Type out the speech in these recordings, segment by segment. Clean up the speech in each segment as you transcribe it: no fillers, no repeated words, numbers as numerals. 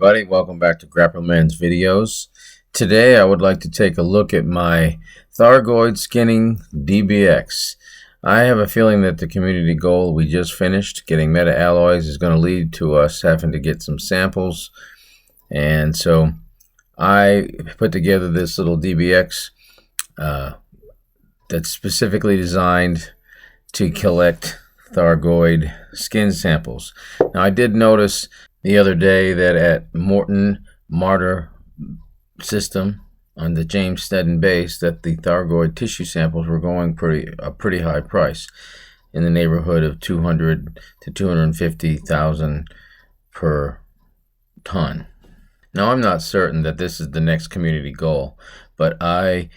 everybody, welcome back to Grappleman's videos. Today I would like to take a look at my Thargoid skinning DBX. I have a feeling that the community goal we just finished, getting meta alloys, is going to lead to us having to get some samples. And so I put together this little DBX that's specifically designed to collect Thargoid skin samples. Now I did notice the other day that at Morton Martyr system on the James Sneddon base that the Thargoid tissue samples were going a pretty high price, in the neighborhood of 200 to 250,000 per ton. Now I'm not certain that this is the next community goal, but I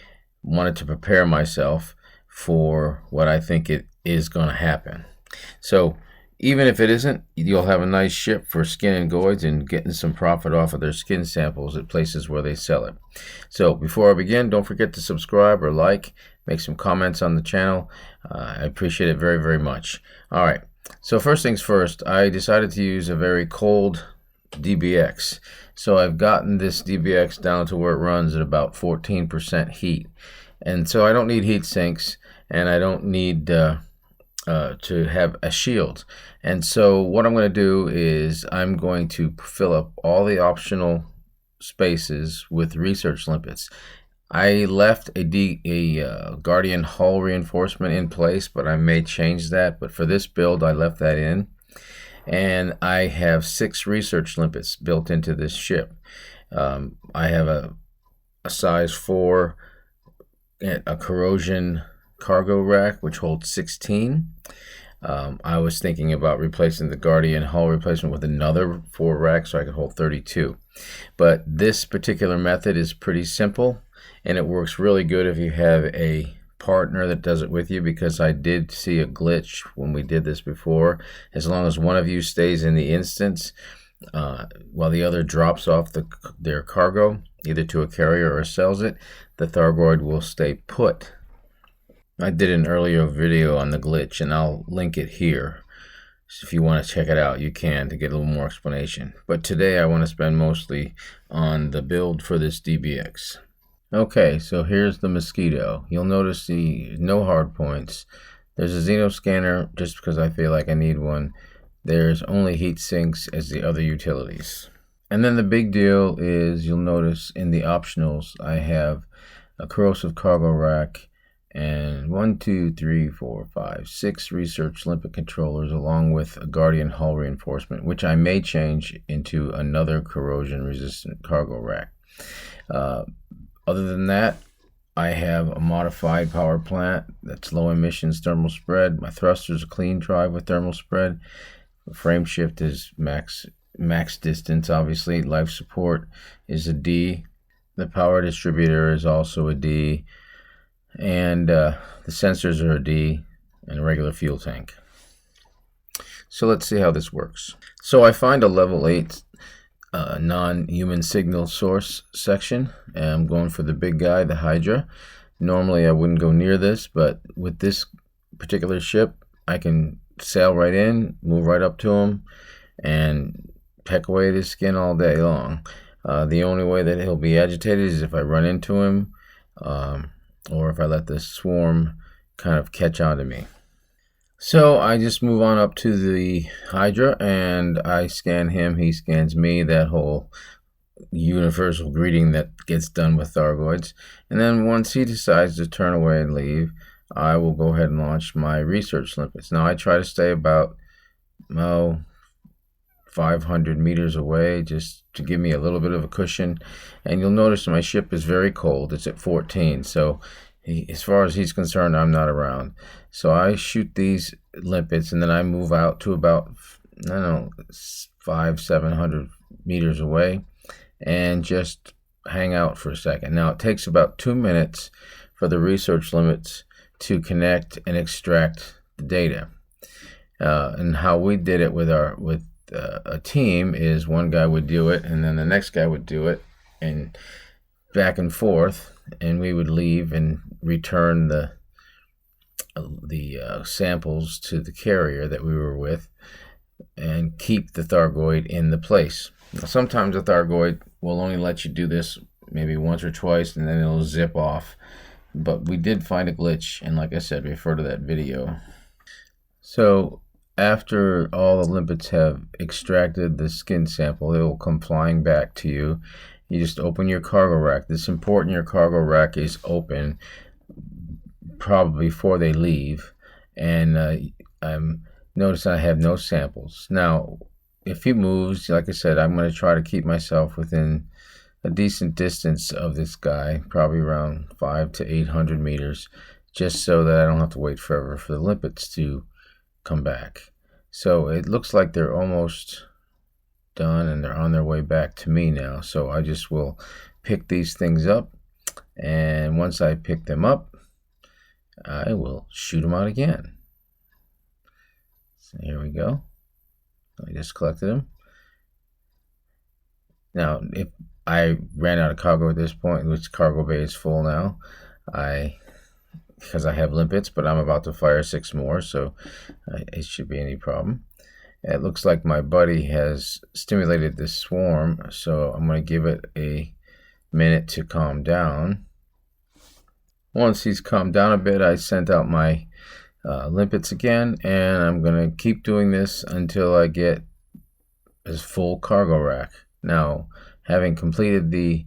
wanted to prepare myself for what I think it is going to happen. So even if it isn't, you'll have a nice ship for skinning goids and getting some profit off of their skin samples at places where they sell it. So before I begin, don't forget to subscribe or like, make some comments on the channel. I appreciate it very, very much. All right, so first things first, I decided to use a very cold DBX. So I've gotten this DBX down to where it runs at about 14% heat. And so I don't need heat sinks, and I don't need to have a shield. And so what I'm going to do is I'm going to fill up all the optional spaces with research limpets. I left a Guardian hull reinforcement in place, but I may change that. But for this build, I left that in. And I have 6 research limpets built into this ship. I have a size 4 a corrosion cargo rack which holds 16. I was thinking about replacing the Guardian hull replacement with another 4 rack so I could hold 32. But this particular method is pretty simple, and it works really good if you have a partner that does it with you, because I did see a glitch when we did this before. As long as one of you stays in the instance while the other drops off their cargo, either to a carrier or sells it, the Thargoid will stay put. I did an earlier video on the glitch, and I'll link it here. So if you want to check it out, you can, to get a little more explanation. But today I want to spend mostly on the build for this DBX. Okay, so here's the Mosquito. You'll notice no hard points. There's a Xeno scanner just because I feel like I need one. There's only heat sinks as the other utilities. And then the big deal is, you'll notice in the optionals I have a corrosive cargo rack and 6 research limpet controllers, along with a Guardian hull reinforcement, which I may change into another corrosion resistant cargo rack. Other than that, I have a modified power plant that's low emissions thermal spread. My thruster is a clean drive with thermal spread. The frame shift is max distance, obviously. Life support is a D. The power distributor is also a D. And the sensors are a D, and a regular fuel tank. So let's see how this works. So I find a level 8 non-human signal source section, and I'm going for the big guy, the Hydra. Normally I wouldn't go near this, but with this particular ship I can sail right in, move right up to him, and peck away at his skin all day long. The only way that he'll be agitated is if I run into him, or if I let the swarm kind of catch on to me. So I just move on up to the Hydra, and I scan him, he scans me, that whole universal greeting that gets done with Thargoids. And then once he decides to turn away and leave, I will go ahead and launch my research limpets. Now I try to stay about 500 meters away, just to give me a little bit of a cushion. And you'll notice my ship is very cold. It's at 14, so as far as he's concerned, I'm not around. So I shoot these limpets, and then I move out to about, I don't know, 500-700 meters away, and just hang out for a second. Now it takes about 2 minutes for the research limpets to connect and extract the data. And how we did it with a team is, one guy would do it, and then the next guy would do it, and back and forth, and we would leave and return the samples to the carrier that we were with, and keep the Thargoid in the place. Now, sometimes a Thargoid will only let you do this maybe once or twice and then it'll zip off. But we did find a glitch, and like I said, refer to that video. So after all the limpets have extracted the skin sample, it will come flying back to you. You just open your cargo rack. It's important your cargo rack is open probably before they leave. And notice I have no samples. Now, if he moves, like I said, I'm going to try to keep myself within a decent distance of this guy, probably around 500 to 800 meters, just so that I don't have to wait forever for the limpets to come back. So it looks like they're almost done and they're on their way back to me now. So I just will pick these things up, and once I pick them up, I will shoot them out again. So here we go. I just collected them. Now, if I ran out of cargo at this point, which cargo bay is full now, because I have limpets, but I'm about to fire 6 more, so it should be any problem. It looks like my buddy has stimulated this swarm, so I'm going to give it a minute to calm down. Once he's calmed down a bit, I sent out my limpets again, and I'm going to keep doing this until I get a full cargo rack. Now, having completed the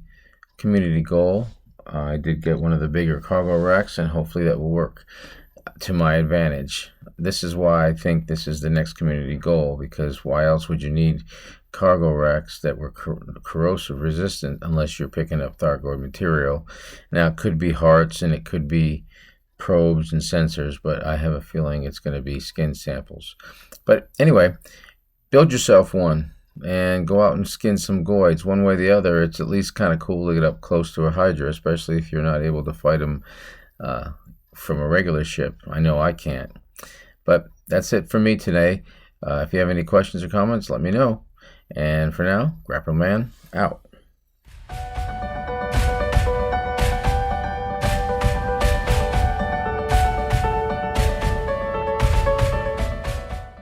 community goal, I did get one of the bigger cargo racks, and hopefully that will work to my advantage. This is why I think this is the next community goal, because why else would you need cargo racks that were corrosive resistant unless you're picking up Thargoid material? Now, it could be hearts and it could be probes and sensors, but I have a feeling it's going to be skin samples. But anyway, build yourself one and go out and skin some goids. One way or the other, it's at least kind of cool to get up close to a hydra, especially if you're not able to fight them from a regular ship. I know I can't. But that's it for me today. If you have any questions or comments, let me know. And for now, Grapple Man out.